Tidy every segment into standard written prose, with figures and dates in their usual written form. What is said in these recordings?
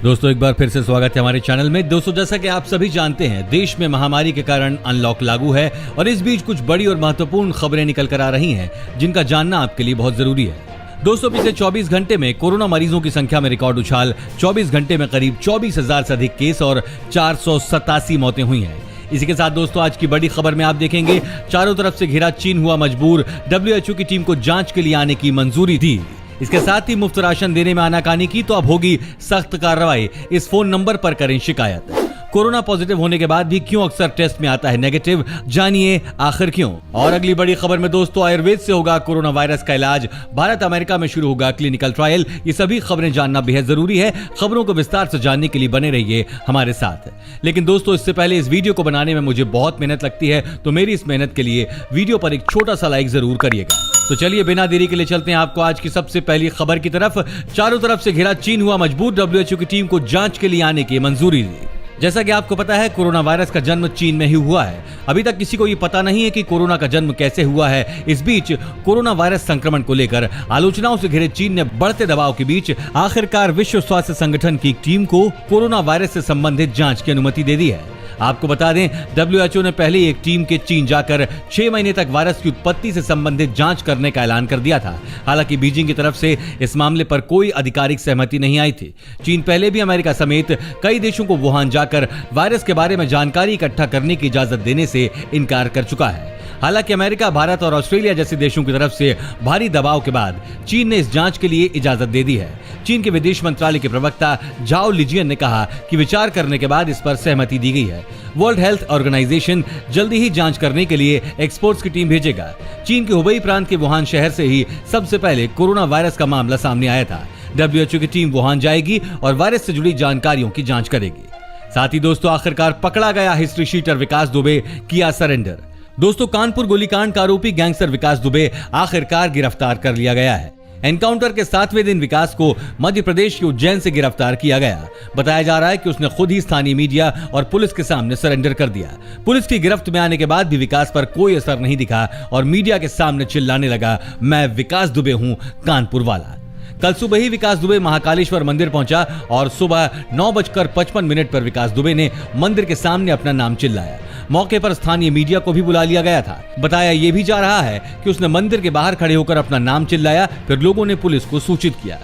दोस्तों एक बार फिर से स्वागत है हमारे चैनल में। दोस्तों जैसा कि आप सभी जानते हैं, देश में महामारी के कारण अनलॉक लागू है और इस बीच कुछ बड़ी और महत्वपूर्ण खबरें निकल कर आ रही हैं जिनका जानना आपके लिए बहुत जरूरी है। दोस्तों पिछले 24 घंटे में कोरोना मरीजों की संख्या में रिकॉर्ड उछाल। 24 घंटे में करीब 24,000 से अधिक केस और 487 मौतें हुई हैं। इसी के साथ दोस्तों आज की बड़ी खबर में आप देखेंगे, चारों तरफ से घिरा चीन हुआ मजबूर, WHO की टीम को जांच के लिए आने की मंजूरी दी। इसके साथ ही मुफ्त राशन देने में आनाकानी की तो अब होगी सख्त कार्रवाई। इस फोन नंबर पर करें शिकायत। कोरोना पॉजिटिव होने के बाद भी क्यों अक्सर टेस्ट में आता है नेगेटिव, जानिए आखिर क्यों। और अगली बड़ी खबर में दोस्तों आयुर्वेद से होगा कोरोना वायरस का इलाज, भारत अमेरिका में शुरू होगा क्लिनिकल ट्रायल। ये सभी खबरें जानना बेहद जरूरी है। खबरों को विस्तार से जानने के लिए बने रहिए हमारे साथ। लेकिन दोस्तों इससे पहले इस वीडियो को बनाने में मुझे बहुत मेहनत लगती है, तो मेरी इस मेहनत के लिए वीडियो पर एक छोटा सा लाइक जरूर करिएगा। तो चलिए बिना देरी के लिए चलते हैं आपको आज की सबसे पहली खबर की तरफ। चारों तरफ से घिरा चीन हुआ मजबूर, WHO की टीम को जांच के लिए आने की मंजूरी दी। जैसा कि आपको पता है, कोरोना वायरस का जन्म चीन में ही हुआ है। अभी तक किसी को ये पता नहीं है कि कोरोना का जन्म कैसे हुआ है। इस बीच कोरोना वायरस संक्रमण को लेकर आलोचनाओं से घिरे चीन ने बढ़ते दबाव के बीच आखिरकार विश्व स्वास्थ्य संगठन की टीम को कोरोना वायरस से संबंधित जांच की अनुमति दे दी है। आपको बता दें, WHO ने पहले एक टीम के चीन जाकर 6 महीने तक वायरस की उत्पत्ति से संबंधित जांच करने का ऐलान कर दिया था। हालांकि बीजिंग की तरफ से इस मामले पर कोई आधिकारिक सहमति नहीं आई थी। चीन पहले भी अमेरिका समेत कई देशों को वुहान जाकर वायरस के बारे में जानकारी इकट्ठा करने की इजाजत देने से इनकार कर चुका है। हालांकि अमेरिका, भारत और ऑस्ट्रेलिया जैसे देशों की तरफ से भारी दबाव के बाद चीन ने इस जांच के लिए इजाजत दे दी है। चीन के विदेश मंत्रालय के प्रवक्ता झाओ लिजियन ने कहा कि विचार करने के बाद इस पर सहमति दी गई है। वर्ल्ड हेल्थ ऑर्गेनाइजेशन जल्दी ही जांच करने के लिए एक्सपर्ट्स की टीम भेजेगा। चीन के हुबेई प्रांत के वुहान शहर से ही सबसे पहले कोरोना वायरस का मामला सामने आया था। WHO की टीम वुहान जाएगी और वायरस से जुड़ी जानकारियों की जांच करेगी। साथ ही दोस्तों आखिरकार पकड़ा गया हिस्ट्री शीटर विकास दुबे, किया सरेंडर। दोस्तों कानपुर गोलीकांड का आरोपी गैंगस्टर विकास दुबे आखिरकार गिरफ्तार कर लिया गया है। एनकाउंटर के 7वें दिन विकास को मध्य प्रदेश के उज्जैन से गिरफ्तार किया गया। बताया जा रहा है कि उसने खुद ही स्थानीय मीडिया और पुलिस के सामने सरेंडर कर दिया। पुलिस की गिरफ्त में आने के बाद भी विकास पर कोई असर नहीं दिखा और मीडिया के सामने चिल्लाने लगा, मैं विकास दुबे हूं, कानपुर वाला। कल सुबह ही विकास दुबे महाकालेश्वर मंदिर पहुंचा और सुबह 9:55 पर विकास दुबे ने मंदिर के सामने अपना नाम चिल्लाया। मौके पर स्थानीय मीडिया को भी बुला लिया गया था। बताया ये भी जा रहा है कि उसने मंदिर के बाहर खड़े होकर अपना नाम चिल्लाया, फिर लोगों ने पुलिस को सूचित किया।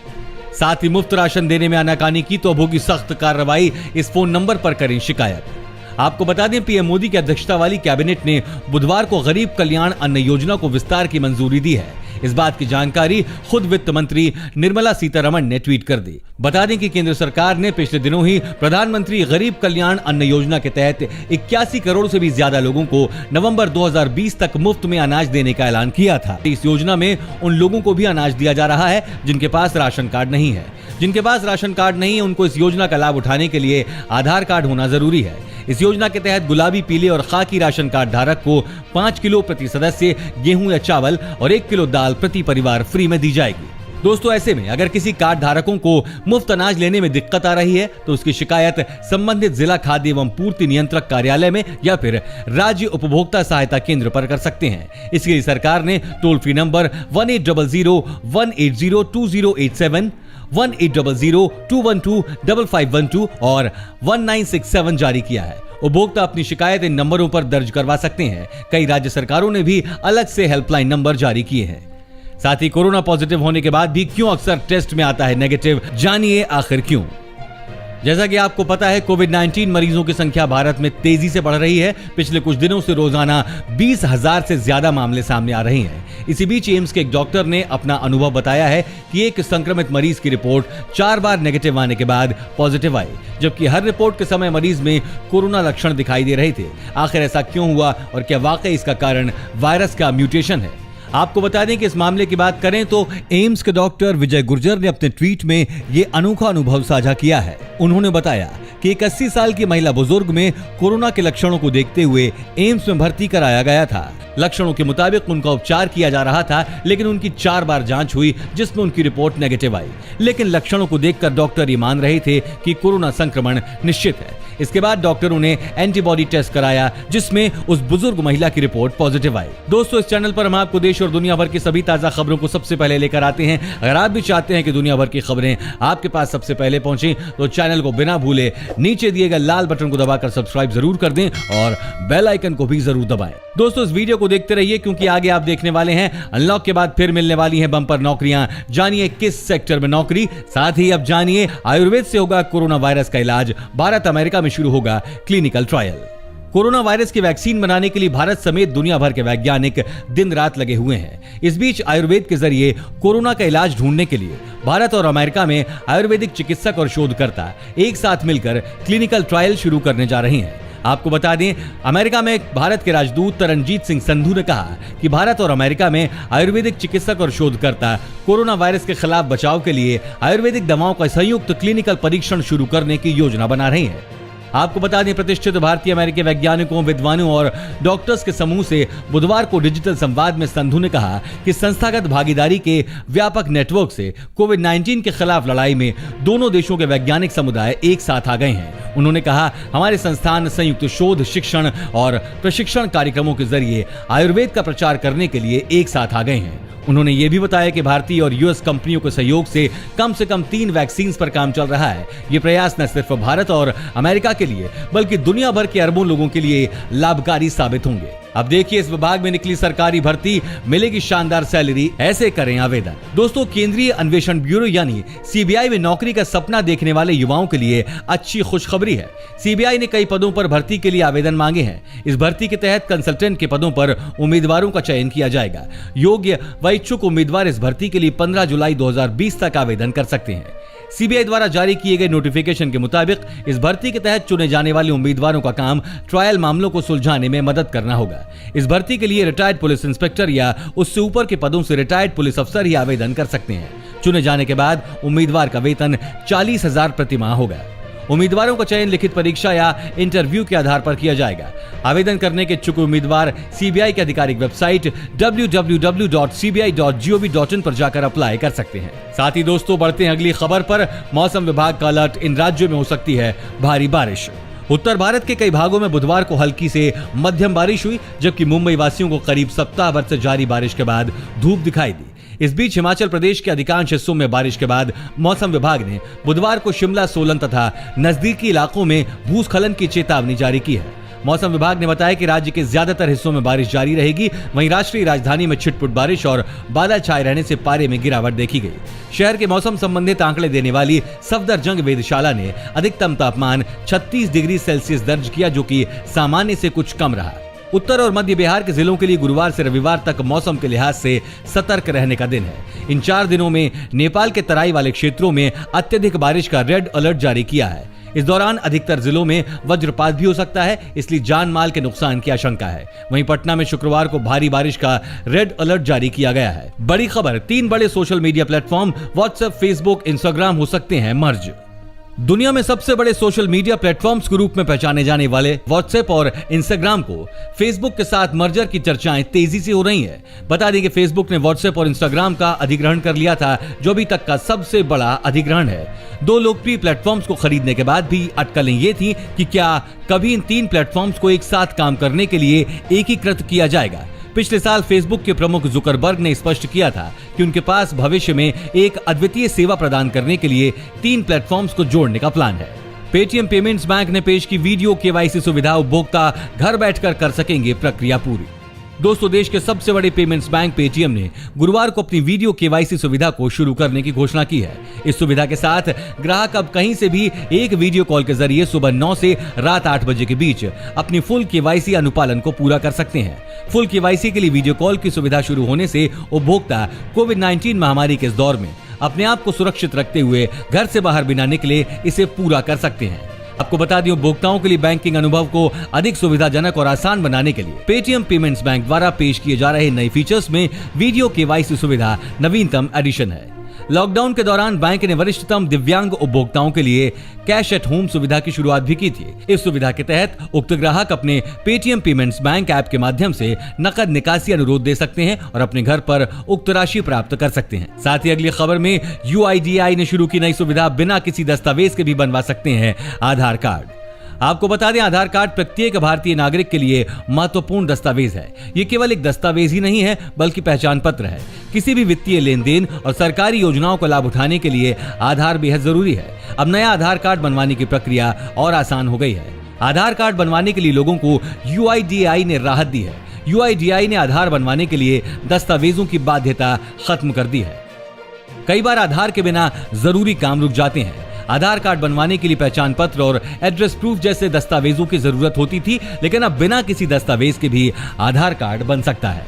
साथ ही मुफ्त राशन देने में आनाकानी की तो अब होगी सख्त कार्रवाई। इस फोन नंबर पर करें शिकायत। आपको बता दें, पीएम मोदी की अध्यक्षता वाली कैबिनेट ने बुधवार को गरीब कल्याण अन्न योजना को विस्तार की मंजूरी दी है। इस बात की जानकारी खुद वित्त मंत्री निर्मला सीतारमण ने ट्वीट कर दी। बता दें कि केंद्र सरकार ने पिछले दिनों ही प्रधानमंत्री गरीब कल्याण अन्न योजना के तहत 81 करोड़ से भी ज्यादा लोगों को नवंबर 2020 तक मुफ्त में अनाज देने का ऐलान किया था। इस योजना में उन लोगों को भी अनाज दिया जा रहा है जिनके पास राशन कार्ड नहीं है। जिनके पास राशन कार्ड नहीं है उनको इस योजना का लाभ उठाने के लिए आधार कार्ड होना जरूरी है। इस योजना के तहत गुलाबी, पीले और खाकी राशन कार्ड धारक को 5 किलो प्रति सदस्य गेहूं या चावल और 1 किलो दाल प्रति परिवार फ्री में दी जाएगी। दोस्तों ऐसे में अगर किसी कार्ड धारकों को मुफ्त अनाज लेने में दिक्कत आ रही है तो उसकी शिकायत संबंधित जिला खाद्य एवं पूर्ति नियंत्रक कार्यालय में या फिर राज्य उपभोक्ता सहायता केंद्र पर कर सकते हैं। इसके लिए सरकार ने टोल फ्री नंबर 1800-180-2087, 1800-212-5512 और 1967 जारी किया है। उपभोक्ता अपनी शिकायत इन नंबरों पर दर्ज करवा सकते हैं। कई राज्य सरकारों ने भी अलग से हेल्पलाइन नंबर जारी किए हैं। साथ ही कोरोना पॉजिटिव होने के बाद भी क्यों अक्सर टेस्ट में आता है नेगेटिव, जानिए आखिर क्यों। जैसा कि आपको पता है, कोविड-19 मरीजों की संख्या भारत में तेजी से बढ़ रही है। पिछले कुछ दिनों से रोजाना 20,000 से ज्यादा मामले सामने आ रहे हैं। इसी बीच एम्स के एक डॉक्टर ने अपना अनुभव बताया है कि एक संक्रमित मरीज की रिपोर्ट 4 बार नेगेटिव आने के बाद पॉजिटिव आई, जबकि हर रिपोर्ट के समय मरीज में कोरोना लक्षण दिखाई दे रहे थे। आखिर ऐसा क्यों हुआ और क्या वाकई इसका कारण वायरस का म्यूटेशन है? आपको बता दें कि इस मामले की बात करें तो एम्स के डॉक्टर विजय गुर्जर ने अपने ट्वीट में ये अनोखा अनुभव साझा किया है। उन्होंने बताया कि एक 80 साल की महिला बुजुर्ग में कोरोना के लक्षणों को देखते हुए एम्स में भर्ती कराया गया था। लक्षणों के मुताबिक उनका उपचार किया जा रहा था, लेकिन उनकी 4 बार जांच हुई जिसमें उनकी रिपोर्ट नेगेटिव आई। लेकिन लक्षणों को देखकर डॉक्टर ये मान रहे थे कि कोरोना संक्रमण निश्चित है। इसके बाद डॉक्टर ने एंटीबॉडी टेस्ट कराया, जिसमें उस बुजुर्ग महिला की रिपोर्ट पॉजिटिव आई। दोस्तों, इस चैनल पर हम आपको देश और दुनिया भर की सभी ताजा खबरों को सबसे पहले लेकर आते हैं। अगर आप भी चाहते हैं कि दुनिया भर की खबरें आपके पास सबसे पहले पहुंचे, तो चैनल को बिना भूले नीचे दिए गए लाल बटन को दबाकर सब्सक्राइब जरूर कर दें और बेल आइकन को भी जरूर दबाएं। दोस्तों, इस वीडियो को देखते रहिए, क्योंकि आगे आप देखने वाले हैं अनलॉक के बाद फिर मिलने वाली हैं बम्पर नौकरियां। जानिए किस सेक्टर में नौकरी, साथ ही अब जानिए आयुर्वेद से होगा कोरोना वायरस का इलाज, भारत अमेरिका में शुरू होगा क्लिनिकल ट्रायल। कोरोना वायरस की वैक्सीन बनाने के लिए भारत समेत दुनिया भर के वैज्ञानिक दिन रात लगे हुए हैं। इस बीच आयुर्वेद के जरिए कोरोना का इलाज ढूंढने के लिए भारत और अमेरिका में आयुर्वेदिक चिकित्सक और शोधकर्ता एक साथ मिलकर क्लिनिकल ट्रायल शुरू करने जा रहे हैं। आपको बता दें, अमेरिका में भारत के राजदूत तरनजीत सिंह संधू ने कहा कि भारत और अमेरिका में आयुर्वेदिक चिकित्सक और शोधकर्ता कोरोना वायरस के खिलाफ बचाव के लिए आयुर्वेदिक दवाओं का संयुक्त क्लिनिकल परीक्षण शुरू करने की योजना बना रहे हैं। आपको बता दें, प्रतिष्ठित भारतीय अमेरिकी वैज्ञानिकों, विद्वानों और डॉक्टर्स के समूह से बुधवार को डिजिटल संवाद में संधू ने कहा कि संस्थागत भागीदारी के व्यापक नेटवर्क से कोविड-19 के खिलाफ लड़ाई में दोनों देशों के वैज्ञानिक समुदाय एक साथ आ गए हैं। उन्होंने कहा, हमारे संस्थान संयुक्त शोध, शिक्षण और प्रशिक्षण कार्यक्रमों के जरिए आयुर्वेद का प्रचार करने के लिए एक साथ आ गए हैं। उन्होंने ये भी बताया कि भारतीय और यूएस कंपनियों के सहयोग से कम 3 वैक्सीन पर काम चल रहा है। ये प्रयास न सिर्फ भारत और अमेरिका के लिए बल्कि दुनिया भर के अरबों लोगों के लिए लाभकारी साबित होंगे। अब देखिए, इस विभाग में निकली सरकारी भर्ती, मिलेगी शानदार सैलरी, ऐसे करें आवेदन। दोस्तों, केंद्रीय अन्वेषण ब्यूरो यानी सीबीआई में नौकरी का सपना देखने वाले युवाओं के लिए अच्छी खुशखबरी है। सीबीआई ने कई पदों पर भर्ती के लिए आवेदन मांगे हैं। इस भर्ती के तहत कंसल्टेंट के पदों पर उम्मीदवारों का चयन किया जाएगा। योग्य व इच्छुक उम्मीदवार इस भर्ती के लिए 15 जुलाई 2020 तक आवेदन कर सकते हैं। सीबीआई द्वारा जारी किए गए नोटिफिकेशन के मुताबिक इस भर्ती के तहत चुने जाने वाले उम्मीदवारों का काम ट्रायल मामलों को सुलझाने में मदद करना होगा। इस भर्ती के लिए रिटायर्ड पुलिस इंस्पेक्टर या उससे ऊपर के पदों से रिटायर्ड पुलिस अफसर ही आवेदन कर सकते हैं। चुने जाने के बाद उम्मीदवार का वेतन 40,000 प्रति माह होगा। उम्मीदवारों का चयन लिखित परीक्षा या इंटरव्यू के आधार पर किया जाएगा। आवेदन करने के इच्छुक उम्मीदवार सीबीआई की आधिकारिक वेबसाइट www.cbi.gov.in पर जाकर अप्लाई कर सकते हैं। साथ ही दोस्तों, बढ़ते हैं अगली खबर पर। मौसम विभाग का अलर्ट, इन राज्यों में हो सकती है भारी बारिश। उत्तर भारत के कई भागों में बुधवार को हल्की से मध्यम बारिश हुई, जबकि मुंबई वासियों को करीब सप्ताह भर से जारी बारिश के बाद धूप दिखाई दी। इस बीच हिमाचल प्रदेश के अधिकांश हिस्सों में बारिश के बाद मौसम विभाग ने बुधवार को शिमला, सोलन तथा नजदीकी इलाकों में भूस्खलन की चेतावनी जारी की है। मौसम विभाग ने बताया कि राज्य के ज्यादातर हिस्सों में बारिश जारी रहेगी। वहीं राष्ट्रीय राजधानी में छिटपुट बारिश और बादल छाए रहने से पारे में गिरावट देखी गई। शहर के मौसम संबंधित आंकड़े देने वाली सफदरजंग वेधशाला ने अधिकतम तापमान 36 डिग्री सेल्सियस दर्ज किया, जो कि सामान्य से कुछ कम रहा। उत्तर और मध्य बिहार के जिलों के लिए गुरुवार से रविवार तक मौसम के लिहाज से सतर्क रहने का दिन है। इन 4 दिनों में नेपाल के तराई वाले क्षेत्रों में अत्यधिक बारिश का रेड अलर्ट जारी किया है। इस दौरान अधिकतर जिलों में वज्रपात भी हो सकता है, इसलिए जान माल के नुकसान की आशंका है। वहीं पटना में शुक्रवार को भारी बारिश का रेड अलर्ट जारी किया गया है। बड़ी खबर, 3 बड़े social media platform WhatsApp, Facebook, Instagram हो सकते हैं मर्ज। दुनिया में सबसे बड़े सोशल मीडिया प्लेटफॉर्म्स के रूप में पहचाने जाने वाले व्हाट्सएप और इंस्टाग्राम को फेसबुक के साथ मर्जर की चर्चाएं तेजी से हो रही हैं। बता दें कि फेसबुक ने व्हाट्सएप और इंस्टाग्राम का अधिग्रहण कर लिया था, जो अभी तक का सबसे बड़ा अधिग्रहण है। 2 लोकप्रिय प्लेटफॉर्म्स को खरीदने के बाद भी अटकलें ये थी कि क्या कभी इन 3 प्लेटफॉर्म्स को एक साथ काम करने के लिए एकीकृत किया जाएगा। पिछले साल फेसबुक के प्रमुख जुकरबर्ग ने स्पष्ट किया था कि उनके पास भविष्य में एक अद्वितीय सेवा प्रदान करने के लिए 3 प्लेटफॉर्म्स को जोड़ने का प्लान है। पेटीएम पेमेंट्स बैंक ने पेश की वीडियो केवाईसी सुविधा, उपभोक्ता घर बैठकर कर सकेंगे प्रक्रिया पूरी। दोस्तों, देश के सबसे बड़े पेमेंट्स बैंक पेटीएम ने गुरुवार को अपनी वीडियो केवाईसी सुविधा को शुरू करने की घोषणा की है। इस सुविधा के साथ ग्राहक अब कहीं से भी एक वीडियो कॉल के जरिए सुबह 9 से रात 8 बजे के बीच अपनी फुल केवाईसी अनुपालन को पूरा कर सकते हैं। फुल केवाईसी के लिए वीडियो कॉल की सुविधा शुरू होने से उपभोक्ता कोविड-19 महामारी के इस दौर में अपने आप को सुरक्षित रखते हुए घर से बाहर बिना निकले इसे पूरा कर सकते हैं। आपको बता दें, उपभोक्ताओं के लिए बैंकिंग अनुभव को अधिक सुविधाजनक और आसान बनाने के लिए पेटीएम पेमेंट्स बैंक द्वारा पेश किए जा रहे नए फीचर्स में वीडियो केवाईसी सुविधा नवीनतम एडिशन है। लॉकडाउन के दौरान बैंक ने वरिष्ठतम दिव्यांग उपभोक्ताओं के लिए कैश एट होम सुविधा की शुरुआत भी की थी। इस सुविधा के तहत उक्त ग्राहक अपने पेटीएम पेमेंट्स बैंक ऐप के माध्यम से नकद निकासी अनुरोध दे सकते हैं और अपने घर पर उक्त राशि प्राप्त कर सकते हैं। साथ ही अगली खबर में UIDAI ने शुरू की नई सुविधा, बिना किसी दस्तावेज के भी बनवा सकते हैं आधार कार्ड। आपको बता दें, आधार कार्ड प्रत्येक भारतीय नागरिक के लिए महत्वपूर्ण दस्तावेज है। ये केवल एक दस्तावेज ही नहीं है, बल्कि पहचान पत्र है। किसी भी वित्तीय लेन देन और सरकारी योजनाओं का लाभ उठाने के लिए आधार बेहद जरूरी है। अब नया आधार कार्ड बनवाने की प्रक्रिया और आसान हो गई है। आधार कार्ड बनवाने के लिए लोगों को UIDAI ने राहत दी है। UIDAI ने आधार बनवाने के लिए दस्तावेजों की बाध्यता खत्म कर दी है। कई बार आधार के बिना जरूरी काम रुक जाते हैं। आधार कार्ड बनवाने के लिए पहचान पत्र और एड्रेस प्रूफ जैसे दस्तावेजों की जरूरत होती थी, लेकिन अब बिना किसी दस्तावेज के भी आधार कार्ड बन सकता है।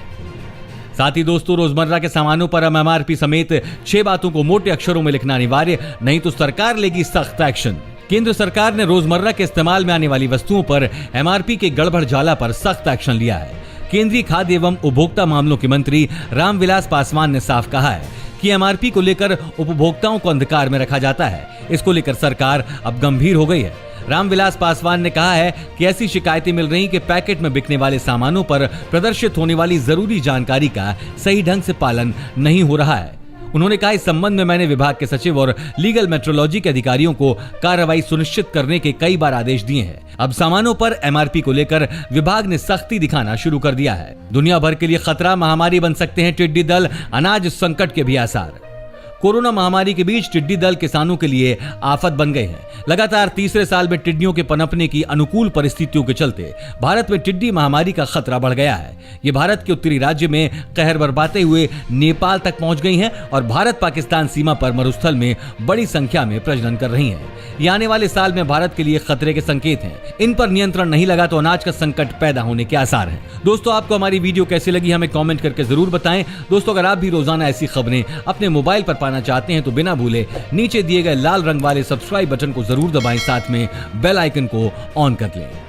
साथ ही दोस्तों, रोजमर्रा के सामानों पर अब MRP समेत 6 बातों को मोटे अक्षरों में लिखना अनिवार्य, नहीं तो सरकार लेगी सख्त एक्शन। केंद्र सरकार ने रोजमर्रा के इस्तेमाल में आने वाली वस्तुओं पर MRP के गड़बड़झाला पर सख्त एक्शन लिया है। केंद्रीय खाद्य एवं उपभोक्ता मामलों के मंत्री रामविलास पासवान ने साफ कहा है कि MRP को लेकर उपभोक्ताओं को अंधकार में रखा जाता है। इसको लेकर सरकार अब गंभीर हो गई है। रामविलास पासवान ने कहा है कि ऐसी शिकायतें मिल रही कि पैकेट में बिकने वाले सामानों पर प्रदर्शित होने वाली जरूरी जानकारी का सही ढंग से पालन नहीं हो रहा है। उन्होंने कहा, इस संबंध में मैंने विभाग के सचिव और लीगल मेट्रोलॉजी के अधिकारियों को कार्रवाई सुनिश्चित करने के कई बार आदेश दिए हैं। अब सामानों पर MRP को लेकर विभाग ने सख्ती दिखाना शुरू कर दिया है। दुनिया भर के लिए खतरा, महामारी बन सकते हैं टिड्डी दल, अनाज संकट के भी आसार। कोरोना महामारी के बीच टिड्डी दल किसानों के लिए आफत बन गए हैं। लगातार तीसरे साल में टिड्डियों के पनपने की अनुकूल परिस्थितियों के चलते भारत में टिड्डी महामारी का खतरा बढ़ गया है। ये भारत के उत्तरी राज्य में कहर बरपाते हुए नेपाल तक पहुंच गई हैं और भारत पाकिस्तान सीमा पर मरुस्थल में बड़ी संख्या में प्रजनन कर रही हैं। ये आने वाले साल में भारत के लिए खतरे के संकेत हैं। इन पर नियंत्रण नहीं लगा तो अनाज का संकट पैदा होने के आसार हैं। दोस्तों, आपको हमारी वीडियो कैसी लगी हमें कमेंट करके जरूर बताएं। दोस्तों, अगर आप भी रोजाना ऐसी खबरें अपने मोबाइल पर पाना चाहते हैं तो बिना भूले नीचे दिए गए लाल रंग वाले सब्सक्राइब बटन को जरूर दबाएं, साथ में बेल आइकन को ऑन कर लें।